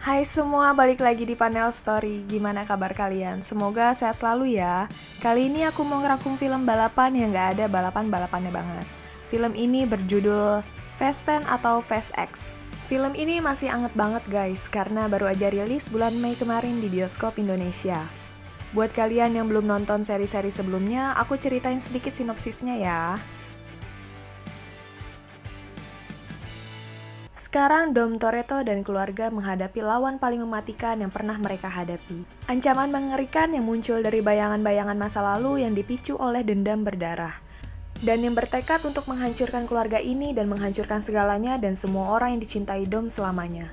Hai semua, balik lagi di panel story. Gimana kabar kalian? Semoga sehat selalu ya. Kali ini aku mau ngerangkum film balapan yang gak ada balapan-balapannya banget. Film ini berjudul Fast 10 atau Fast X. Film ini masih anget banget guys, karena baru aja rilis bulan Mei kemarin di bioskop Indonesia. Buat kalian yang belum nonton seri-seri sebelumnya, aku ceritain sedikit sinopsisnya ya. Sekarang Dom Toretto dan keluarga menghadapi lawan paling mematikan yang pernah mereka hadapi. Ancaman mengerikan yang muncul dari bayangan-bayangan masa lalu yang dipicu oleh dendam berdarah. Dan yang bertekad untuk menghancurkan keluarga ini dan menghancurkan segalanya dan semua orang yang dicintai Dom selamanya.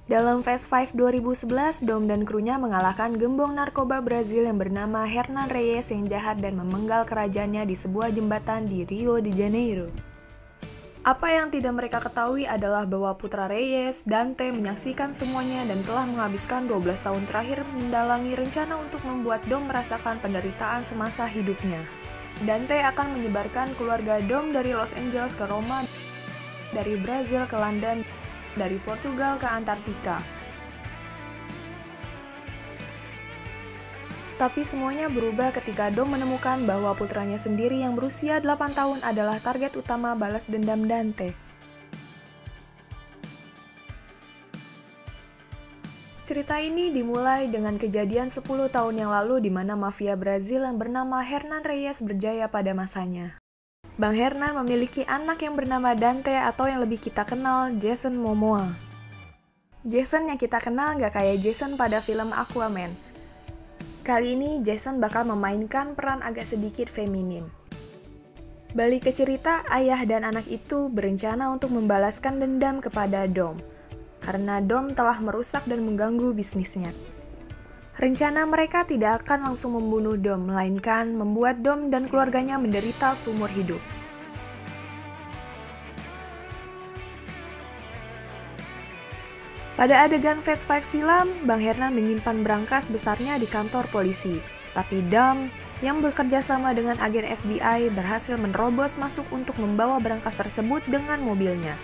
Dalam Fast 5 2011, Dom dan krunya mengalahkan gembong narkoba Brazil yang bernama Hernan Reyes yang jahat dan memenggal kerajaannya di sebuah jembatan di Rio de Janeiro. Apa yang tidak mereka ketahui adalah bahwa putra Reyes, Dante, menyaksikan semuanya dan telah menghabiskan 12 tahun terakhir mendalangi rencana untuk membuat Dom merasakan penderitaan semasa hidupnya. Dante akan menyebarkan keluarga Dom dari Los Angeles ke Roma, dari Brazil ke London, dari Portugal ke Antartika. Tapi semuanya berubah ketika Dom menemukan bahwa putranya sendiri yang berusia 8 tahun adalah target utama balas dendam Dante. Cerita ini dimulai dengan kejadian 10 tahun yang lalu di mana mafia Brazil yang bernama Hernan Reyes berjaya pada masanya. Bang Hernan memiliki anak yang bernama Dante atau yang lebih kita kenal Jason Momoa. Jason yang kita kenal gak kayak Jason pada film Aquaman. Kali ini Jason bakal memainkan peran agak sedikit feminim. Balik ke cerita, ayah dan anak itu berencana untuk membalaskan dendam kepada Dom, karena Dom telah merusak dan mengganggu bisnisnya. Rencana mereka tidak akan langsung membunuh Dom, melainkan membuat Dom dan keluarganya menderita seumur hidup. Pada adegan Fast 5 silam, Bang Hernan menyimpan berangkas besarnya di kantor polisi. Tapi Dom, yang bekerja sama dengan agen FBI, berhasil menerobos masuk untuk membawa berangkas tersebut dengan mobilnya.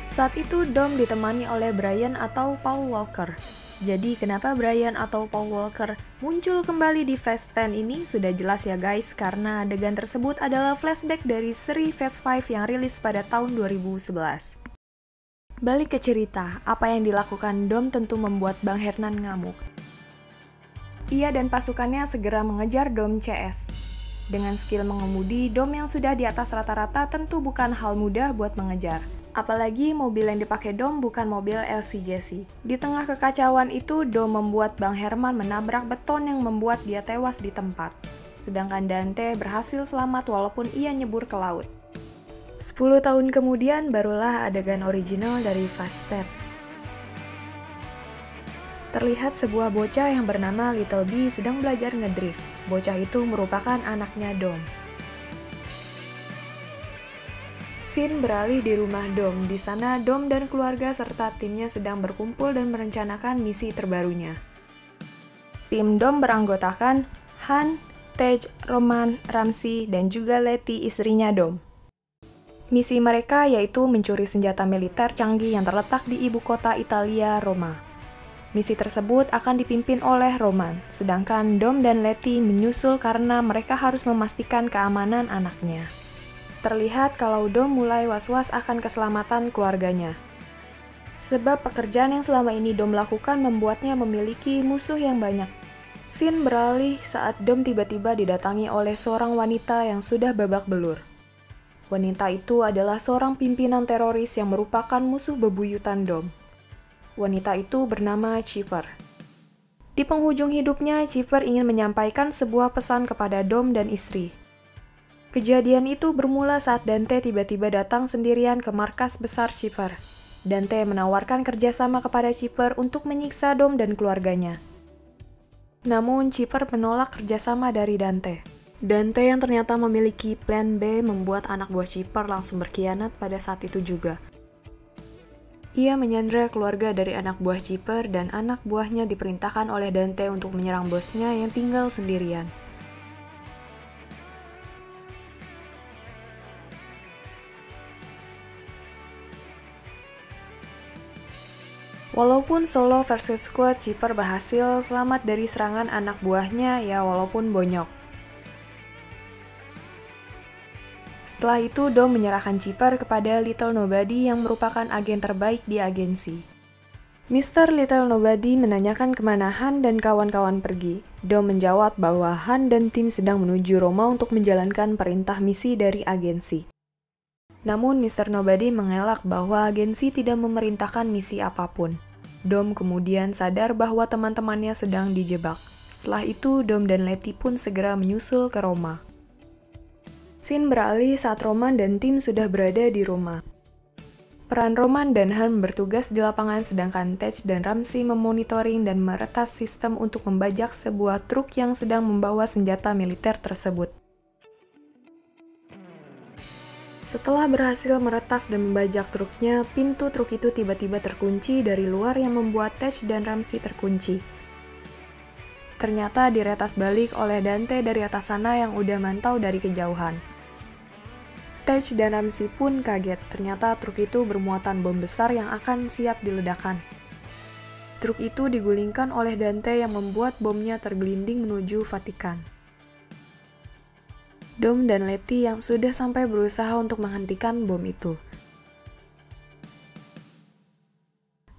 Saat itu Dom ditemani oleh Brian atau Paul Walker. Jadi kenapa Brian atau Paul Walker muncul kembali di Fast 10 ini sudah jelas ya guys, karena adegan tersebut adalah flashback dari seri Fast 5 yang rilis pada tahun 2011. Balik ke cerita, apa yang dilakukan Dom tentu membuat Bang Hernan ngamuk. Ia dan pasukannya segera mengejar Dom CS. Dengan skill mengemudi, Dom yang sudah di atas rata-rata tentu bukan hal mudah buat mengejar. Apalagi mobil yang dipakai Dom bukan mobil LCGC. Di tengah kekacauan itu, Dom membuat Bang Herman menabrak beton yang membuat dia tewas di tempat. Sedangkan Dante berhasil selamat walaupun ia nyebur ke laut. 10 tahun kemudian barulah adegan original dari Fast 10. Terlihat sebuah bocah yang bernama Little B sedang belajar ngedrift. Bocah itu merupakan anaknya Dom. Scene beralih di rumah Dom. Di sana Dom dan keluarga serta timnya sedang berkumpul dan merencanakan misi terbarunya. Tim Dom beranggotakan Han, Tej, Roman, Ramsey, dan juga Letty, istrinya Dom. Misi mereka yaitu mencuri senjata militer canggih yang terletak di ibu kota Italia, Roma. Misi tersebut akan dipimpin oleh Roman, sedangkan Dom dan Letty menyusul karena mereka harus memastikan keamanan anaknya. Terlihat kalau Dom mulai was-was akan keselamatan keluarganya. Sebab pekerjaan yang selama ini Dom lakukan membuatnya memiliki musuh yang banyak. Scene beralih saat Dom tiba-tiba didatangi oleh seorang wanita yang sudah babak belur. Wanita itu adalah seorang pimpinan teroris yang merupakan musuh bebuyutan Dom. Wanita itu bernama Chipper. Di penghujung hidupnya, Chipper ingin menyampaikan sebuah pesan kepada Dom dan istri. Kejadian itu bermula saat Dante tiba-tiba datang sendirian ke markas besar Chipper. Dante menawarkan kerjasama kepada Chipper untuk menyiksa Dom dan keluarganya. Namun Chipper menolak kerjasama dari Dante. Dante yang ternyata memiliki plan B membuat anak buah Chipper langsung berkhianat pada saat itu juga. Ia menyandra keluarga dari anak buah Chipper dan anak buahnya diperintahkan oleh Dante untuk menyerang bosnya yang tinggal sendirian. Walaupun solo versus squad, Chipper berhasil selamat dari serangan anak buahnya, ya walaupun bonyok. Setelah itu, Dom menyerahkan Chipper kepada Little Nobody yang merupakan agen terbaik di agensi. Mr. Little Nobody menanyakan kemana Han dan kawan-kawan pergi. Dom menjawab bahwa Han dan tim sedang menuju Roma untuk menjalankan perintah misi dari agensi. Namun Mr. Nobody mengelak bahwa agensi tidak memerintahkan misi apapun. Dom kemudian sadar bahwa teman-temannya sedang dijebak. Setelah itu, Dom dan Letty pun segera menyusul ke Roma. Scene beralih saat Roman dan tim sudah berada di Roma. Peran Roman dan Han bertugas di lapangan sedangkan Tej dan Ramsey memonitoring dan meretas sistem untuk membajak sebuah truk yang sedang membawa senjata militer tersebut. Setelah berhasil meretas dan membajak truknya, pintu truk itu tiba-tiba terkunci dari luar yang membuat Tej dan Ramsey terkunci. Ternyata diretas balik oleh Dante dari atas sana yang udah mantau dari kejauhan. Tej dan Ramsey pun kaget, ternyata truk itu bermuatan bom besar yang akan siap diledakkan. Truk itu digulingkan oleh Dante yang membuat bomnya tergelinding menuju Vatikan. Dom dan Letty yang sudah sampai berusaha untuk menghentikan bom itu.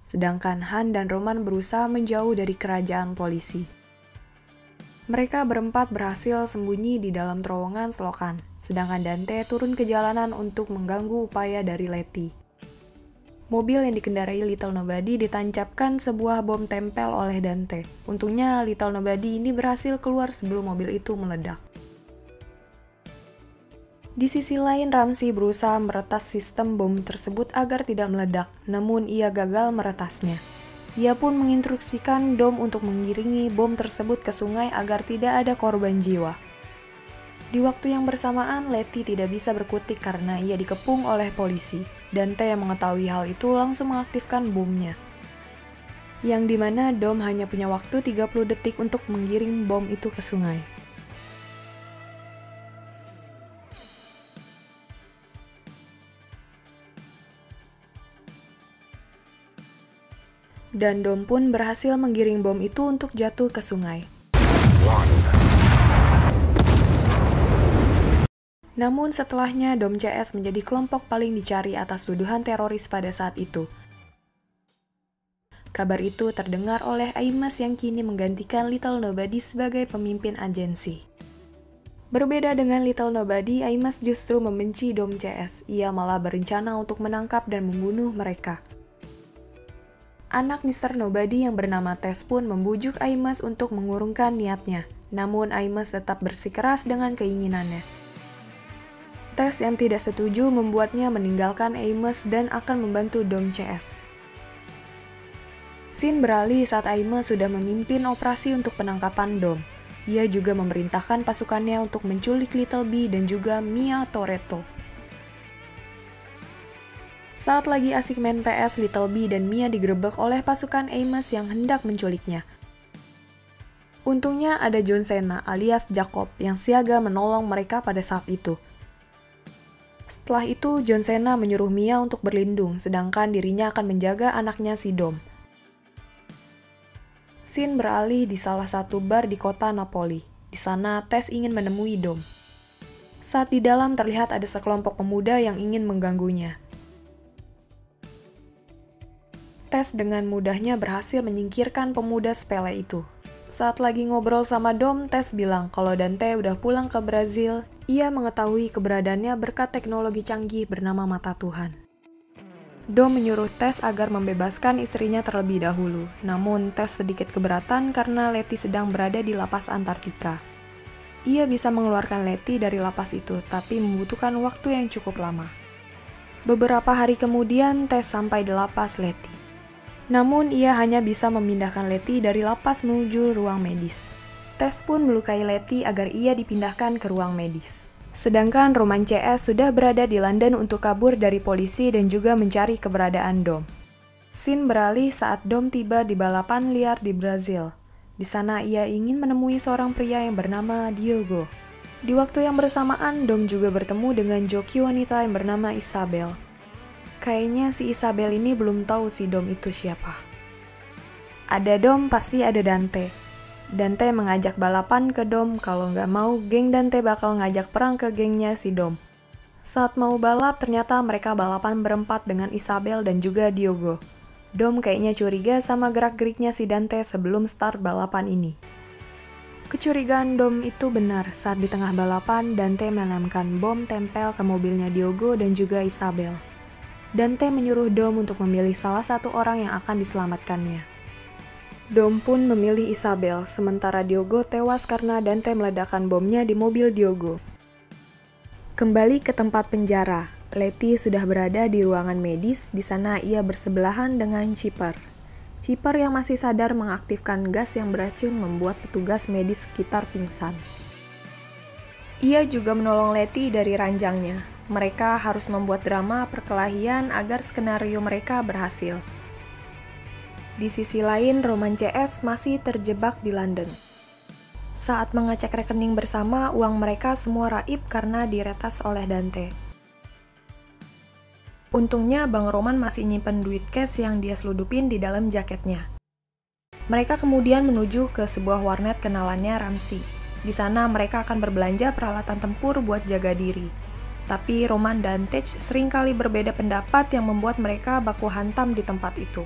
Sedangkan Han dan Roman berusaha menjauh dari kerajaan polisi. Mereka berempat berhasil sembunyi di dalam terowongan selokan, sedangkan Dante turun ke jalanan untuk mengganggu upaya dari Letty. Mobil yang dikendarai Little Nobody ditancapkan sebuah bom tempel oleh Dante. Untungnya Little Nobody ini berhasil keluar sebelum mobil itu meledak. Di sisi lain, Ramsey berusaha meretas sistem bom tersebut agar tidak meledak, namun ia gagal meretasnya. Ia pun menginstruksikan Dom untuk mengiringi bom tersebut ke sungai agar tidak ada korban jiwa. Di waktu yang bersamaan, Letty tidak bisa berkutik karena ia dikepung oleh polisi. Dante yang mengetahui hal itu langsung mengaktifkan bomnya. Yang dimana Dom hanya punya waktu 30 detik untuk menggiring bom itu ke sungai. Dan Dom pun berhasil menggiring bom itu untuk jatuh ke sungai. Namun setelahnya, Dom CS menjadi kelompok paling dicari atas tuduhan teroris pada saat itu. Kabar itu terdengar oleh Amos yang kini menggantikan Little Nobody sebagai pemimpin agensi. Berbeda dengan Little Nobody, Amos justru membenci Dom CS. Ia malah berencana untuk menangkap dan membunuh mereka. Anak Mr. Nobody yang bernama Tess pun membujuk Amos untuk mengurungkan niatnya. Namun Amos tetap bersikeras dengan keinginannya. Tess yang tidak setuju membuatnya meninggalkan Amos dan akan membantu Dom CS. Scene beralih saat Amos sudah memimpin operasi untuk penangkapan Dom. Ia juga memerintahkan pasukannya untuk menculik Little B dan juga Mia Toretto. Saat lagi asik main PS, Little B dan Mia digerebek oleh pasukan Amos yang hendak menculiknya. Untungnya ada John Cena alias Jacob yang siaga menolong mereka pada saat itu. Setelah itu, John Cena menyuruh Mia untuk berlindung, sedangkan dirinya akan menjaga anaknya si Dom. Scene beralih di salah satu bar di kota Napoli. Di sana, Tess ingin menemui Dom. Saat di dalam terlihat ada sekelompok pemuda yang ingin mengganggunya. Tess dengan mudahnya berhasil menyingkirkan pemuda sepele itu. Saat lagi ngobrol sama Dom, Tess bilang kalau Dante udah pulang ke Brazil. Ia mengetahui keberadaannya berkat teknologi canggih bernama Mata Tuhan. Dom menyuruh Tess agar membebaskan istrinya terlebih dahulu. Namun Tess sedikit keberatan karena Letty sedang berada di lapas Antartika. Ia bisa mengeluarkan Letty dari lapas itu, tapi membutuhkan waktu yang cukup lama. Beberapa hari kemudian, Tess sampai di lapas Letty. Namun, ia hanya bisa memindahkan Letty dari lapas menuju ruang medis. Tess pun melukai Letty agar ia dipindahkan ke ruang medis. Sedangkan Roman CS sudah berada di London untuk kabur dari polisi dan juga mencari keberadaan Dom. Scene beralih saat Dom tiba di balapan liar di Brazil. Di sana ia ingin menemui seorang pria yang bernama Diogo. Di waktu yang bersamaan, Dom juga bertemu dengan joki wanita yang bernama Isabel. Kayaknya si Isabel ini belum tahu si Dom itu siapa. Ada Dom, pasti ada Dante. Dante mengajak balapan ke Dom, kalau nggak mau, geng Dante bakal ngajak perang ke gengnya si Dom. Saat mau balap, ternyata mereka balapan berempat dengan Isabel dan juga Diogo. Dom kayaknya curiga sama gerak-geriknya si Dante sebelum start balapan ini. Kecurigaan Dom itu benar saat di tengah balapan, Dante menanamkan bom tempel ke mobilnya Diogo dan juga Isabel. Dante menyuruh Dom untuk memilih salah satu orang yang akan diselamatkannya. Dom pun memilih Isabel, sementara Diogo tewas karena Dante meledakkan bomnya di mobil Diogo. Kembali ke tempat penjara, Letty sudah berada di ruangan medis, di sana ia bersebelahan dengan Chipper. Chipper yang masih sadar mengaktifkan gas yang beracun membuat petugas medis sekitar pingsan. Ia juga menolong Letty dari ranjangnya. Mereka harus membuat drama perkelahian agar skenario mereka berhasil. Di sisi lain, Roman CS masih terjebak di London. Saat mengecek rekening bersama, uang mereka semua raib karena diretas oleh Dante. Untungnya Bang Roman masih nyimpen duit cash yang dia seludupin di dalam jaketnya. Mereka kemudian menuju ke sebuah warnet kenalannya Ramsey. Di sana mereka akan berbelanja peralatan tempur buat jaga diri. Tapi Roman dan Tej seringkali berbeda pendapat yang membuat mereka baku hantam di tempat itu.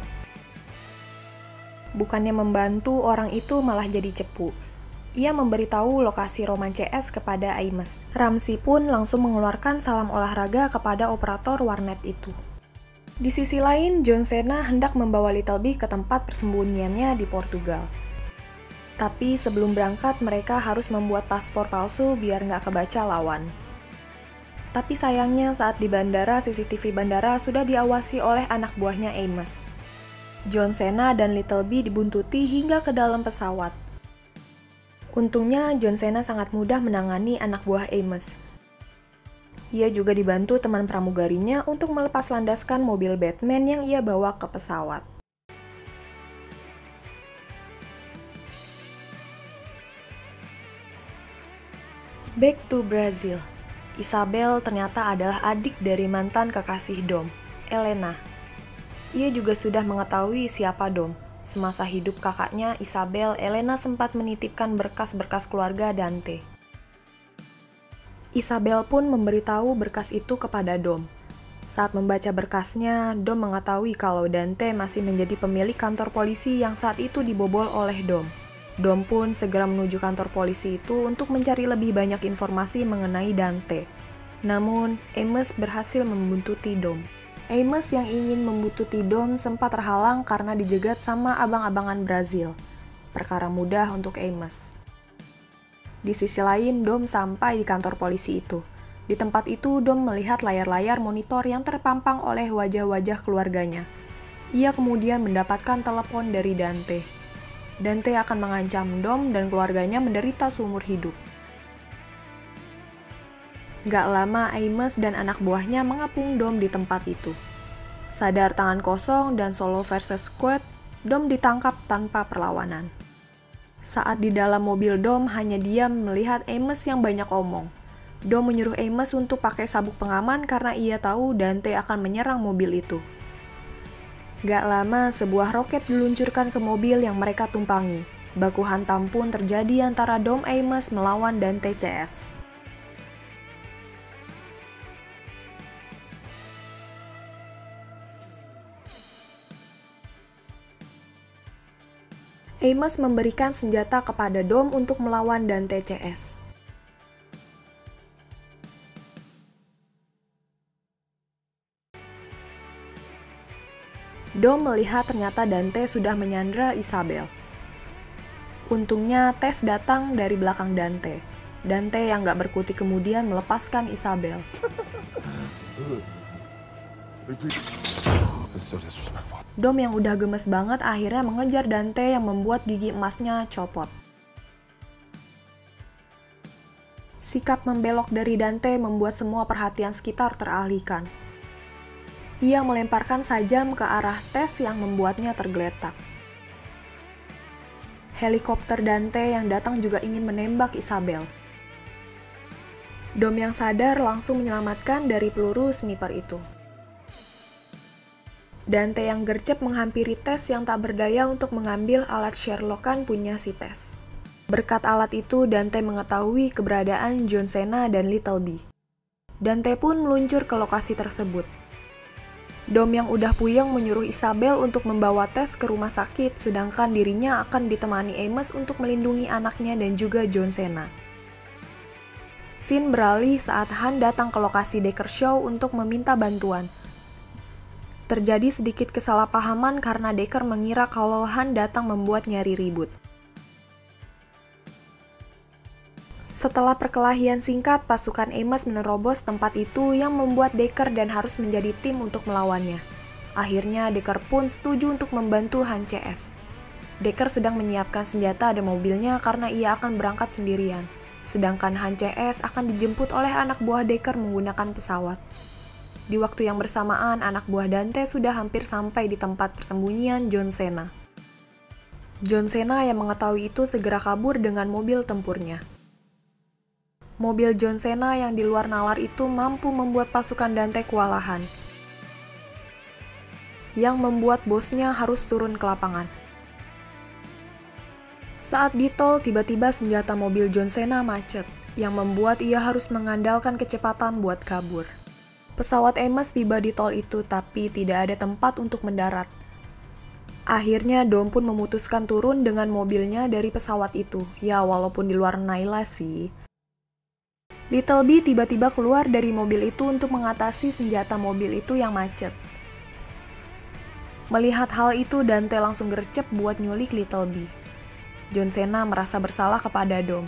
Bukannya membantu, orang itu malah jadi cepu. Ia memberitahu lokasi Roman CS kepada Amos. Ramsey pun langsung mengeluarkan salam olahraga kepada operator warnet itu. Di sisi lain, John Cena hendak membawa Little Big ke tempat persembunyiannya di Portugal. Tapi sebelum berangkat, mereka harus membuat paspor palsu biar nggak kebaca lawan. Tapi sayangnya saat di bandara, CCTV bandara sudah diawasi oleh anak buahnya Amos. John Cena dan Little Big dibuntuti hingga ke dalam pesawat. Untungnya, John Cena sangat mudah menangani anak buah Amos. Ia juga dibantu teman pramugarinya untuk melepas landaskan mobil Batman yang ia bawa ke pesawat. Back to Brazil. Isabel ternyata adalah adik dari mantan kekasih Dom, Elena. Ia juga sudah mengetahui siapa Dom. Semasa hidup kakaknya, Isabel, Elena sempat menitipkan berkas-berkas keluarga Dante. Isabel pun memberitahu berkas itu kepada Dom. Saat membaca berkasnya, Dom mengetahui kalau Dante masih menjadi pemilik kantor polisi yang saat itu dibobol oleh Dom. Dom pun segera menuju kantor polisi itu untuk mencari lebih banyak informasi mengenai Dante. Namun, Amos berhasil membuntuti Dom. Amos yang ingin membuntuti Dom sempat terhalang karena dijegat sama abang-abangan Brazil. Perkara mudah untuk Amos. Di sisi lain, Dom sampai di kantor polisi itu. Di tempat itu, Dom melihat layar-layar monitor yang terpampang oleh wajah-wajah keluarganya. Ia kemudian mendapatkan telepon dari Dante. Dante akan mengancam Dom dan keluarganya menderita seumur hidup. Gak lama, Amos dan anak buahnya mengepung Dom di tempat itu. Sadar tangan kosong dan solo versus squad, Dom ditangkap tanpa perlawanan. Saat di dalam mobil Dom, hanya diam melihat Amos yang banyak omong. Dom menyuruh Amos untuk pakai sabuk pengaman karena ia tahu Dante akan menyerang mobil itu. Gak lama, sebuah roket diluncurkan ke mobil yang mereka tumpangi. Baku hantam pun terjadi antara Dom Amos melawan Dante CS. Amos memberikan senjata kepada Dom untuk melawan Dante CS. Dom melihat ternyata Dante sudah menyandra Isabel. Untungnya Tess datang dari belakang Dante. Dante yang gak berkutik kemudian melepaskan Isabel. Dom yang udah gemes banget akhirnya mengejar Dante yang membuat gigi emasnya copot. Sikap membelok dari Dante membuat semua perhatian sekitar teralihkan. Ia melemparkan sajam ke arah Tess yang membuatnya tergeletak. Helikopter Dante yang datang juga ingin menembak Isabel. Dom yang sadar langsung menyelamatkan dari peluru sniper itu. Dante yang gercep menghampiri Tess yang tak berdaya untuk mengambil alat Sherlockan punya si Tess. Berkat alat itu, Dante mengetahui keberadaan John Cena dan Little B. Dante pun meluncur ke lokasi tersebut. Dom yang udah puyeng menyuruh Isabel untuk membawa Tess ke rumah sakit, sedangkan dirinya akan ditemani Amos untuk melindungi anaknya dan juga John Cena. Scene beralih saat Han datang ke lokasi Decker Show untuk meminta bantuan. Terjadi sedikit kesalahpahaman karena Decker mengira kalau Han datang membuat nyari ribut. Setelah perkelahian singkat, pasukan Amos menerobos tempat itu yang membuat Decker dan harus menjadi tim untuk melawannya. Akhirnya Decker pun setuju untuk membantu Han CS. Decker sedang menyiapkan senjata dan mobilnya karena ia akan berangkat sendirian. Sedangkan Han CS akan dijemput oleh anak buah Decker menggunakan pesawat. Di waktu yang bersamaan, anak buah Dante sudah hampir sampai di tempat persembunyian John Cena. John Cena yang mengetahui itu segera kabur dengan mobil tempurnya. Mobil John Cena yang di luar nalar itu mampu membuat pasukan Dante kewalahan, yang membuat bosnya harus turun ke lapangan. Saat di tol, tiba-tiba senjata mobil John Cena macet, yang membuat ia harus mengandalkan kecepatan buat kabur. Pesawat Amos tiba di tol itu, tapi tidak ada tempat untuk mendarat. Akhirnya Dom pun memutuskan turun dengan mobilnya dari pesawat itu. Ya, walaupun di luar Naila sih. Little B tiba-tiba keluar dari mobil itu untuk mengatasi senjata mobil itu yang macet. Melihat hal itu, Dante langsung gercep buat nyulik Little B. John Cena merasa bersalah kepada Dom.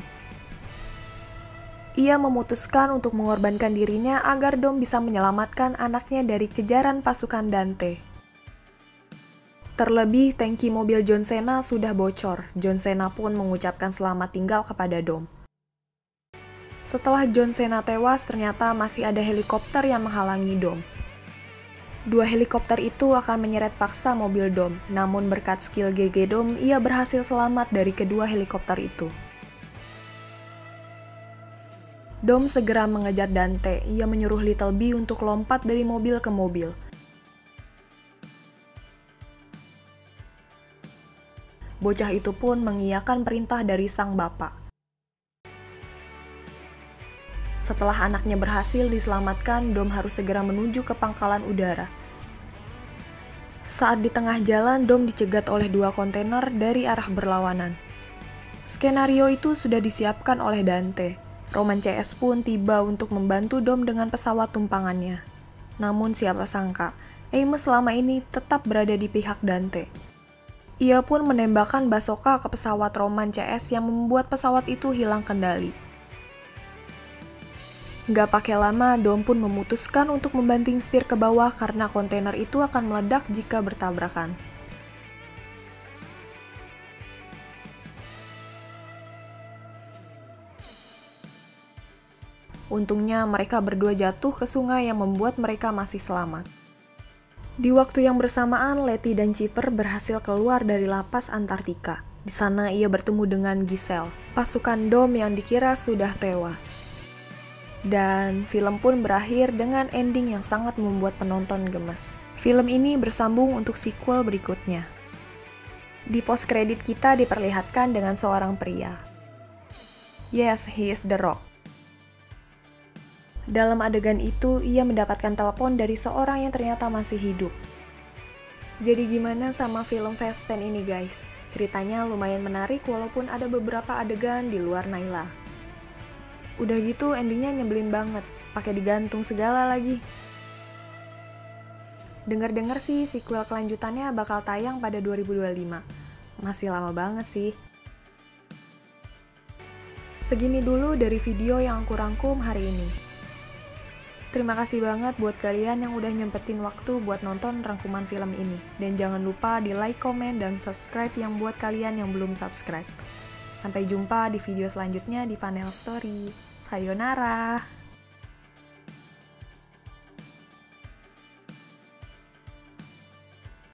Ia memutuskan untuk mengorbankan dirinya agar Dom bisa menyelamatkan anaknya dari kejaran pasukan Dante. Terlebih, tangki mobil John Cena sudah bocor. John Cena pun mengucapkan selamat tinggal kepada Dom. Setelah John Cena tewas, ternyata masih ada helikopter yang menghalangi Dom. Dua helikopter itu akan menyeret paksa mobil Dom, namun berkat skill GG Dom, ia berhasil selamat dari kedua helikopter itu. Dom segera mengejar Dante. Ia menyuruh Little B untuk lompat dari mobil ke mobil. Bocah itu pun mengiyakan perintah dari sang bapak. Setelah anaknya berhasil diselamatkan, Dom harus segera menuju ke pangkalan udara. Saat di tengah jalan, Dom dicegat oleh dua kontainer dari arah berlawanan. Skenario itu sudah disiapkan oleh Dante. Roman CS pun tiba untuk membantu Dom dengan pesawat tumpangannya. Namun siapa sangka, Amos selama ini tetap berada di pihak Dante. Ia pun menembakkan basoka ke pesawat Roman CS yang membuat pesawat itu hilang kendali. Gak pakai lama, Dom pun memutuskan untuk membanting setir ke bawah karena kontainer itu akan meledak jika bertabrakan. Untungnya mereka berdua jatuh ke sungai yang membuat mereka masih selamat. Di waktu yang bersamaan, Letty dan Chipper berhasil keluar dari lapas Antartika. Di sana ia bertemu dengan Giselle, pasukan Dom yang dikira sudah tewas. Dan film pun berakhir dengan ending yang sangat membuat penonton gemes. Film ini bersambung untuk sequel berikutnya. Di post kredit kita diperlihatkan dengan seorang pria. Yes, he is The Rock. Dalam adegan itu, ia mendapatkan telepon dari seorang yang ternyata masih hidup. Jadi gimana sama film Fast 10 ini guys? Ceritanya lumayan menarik walaupun ada beberapa adegan di luar Naila. Udah gitu endingnya nyebelin banget, pakai digantung segala lagi. Dengar-dengar sih sequel kelanjutannya bakal tayang pada 2025. Masih lama banget sih. Segini dulu dari video yang aku rangkum hari ini. Terima kasih banget buat kalian yang udah nyempetin waktu buat nonton rangkuman film ini. Dan jangan lupa di like, komen, dan subscribe yang buat kalian yang belum subscribe. Sampai jumpa di video selanjutnya di Panel Story. Sayonara!